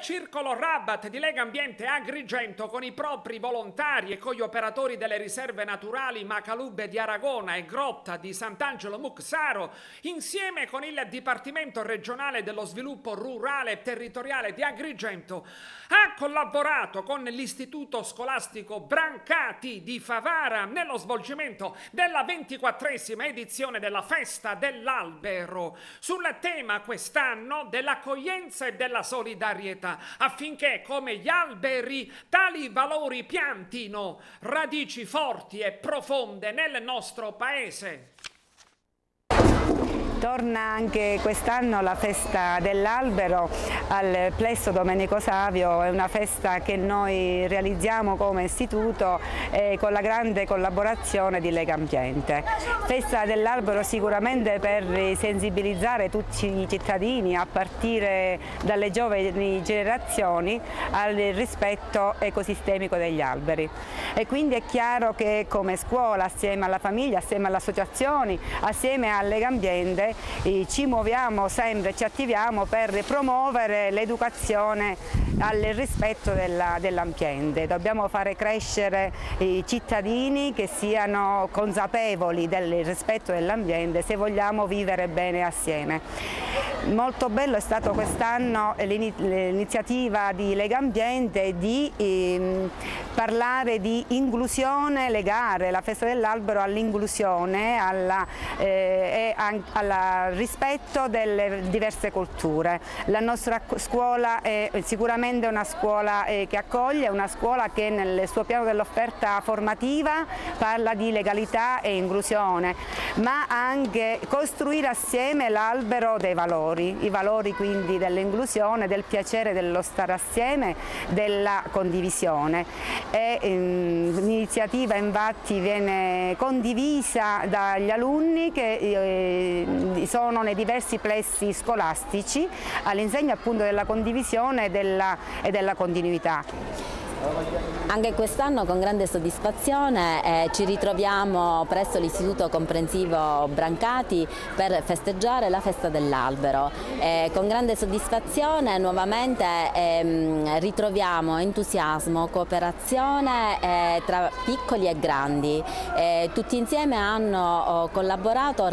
circolo Rabat di Lega Ambiente Agrigento, con i propri volontari e con gli operatori delle riserve naturali Macalube di Aragona e Grotta di Sant'Angelo Muxaro, insieme con il Dipartimento regionale dello sviluppo rurale e territoriale di Agrigento, ha collaborato con l'Istituto Scolastico Brancati di Favara nello svolgimento della 24esima edizione della Festa dell'Albero, sul tema quest'anno dell'accoglienza e della solidarietà, affinché come gli alberi tali valori piantino radici forti e profonde nel nostro paese. Torna anche quest'anno la festa dell'albero al Plesso Domenico Savio, è una festa che noi realizziamo come istituto con la grande collaborazione di Lega Ambiente. Festa dell'albero sicuramente per sensibilizzare tutti i cittadini a partire dalle giovani generazioni al rispetto ecosistemico degli alberi. E quindi è chiaro che come scuola, assieme alla famiglia, assieme alle associazioni, assieme a Lega Ambiente, ci muoviamo sempre, ci attiviamo per promuovere l'educazione al rispetto dell'ambiente. Dobbiamo fare crescere i cittadini che siano consapevoli del rispetto dell'ambiente se vogliamo vivere bene assieme. Molto bello è stato quest'anno l'iniziativa di Lega Ambiente di parlare di inclusione, legare la festa dell'albero all'inclusione e al rispetto delle diverse culture. La nostra scuola è sicuramente una scuola che accoglie, una scuola che nel suo piano dell'offerta formativa parla di legalità e inclusione, ma anche costruire assieme l'albero dei valori, i valori quindi dell'inclusione, del piacere dello stare assieme, della condivisione. L'iniziativa infatti viene condivisa dagli alunni che sono nei diversi plessi scolastici all'insegna appunto della condivisione e della continuità. Anche quest'anno con grande soddisfazione ci ritroviamo presso l'Istituto Comprensivo Brancati per festeggiare la festa dell'albero. Con grande soddisfazione nuovamente ritroviamo entusiasmo, cooperazione tra piccoli e grandi. Tutti insieme hanno collaborato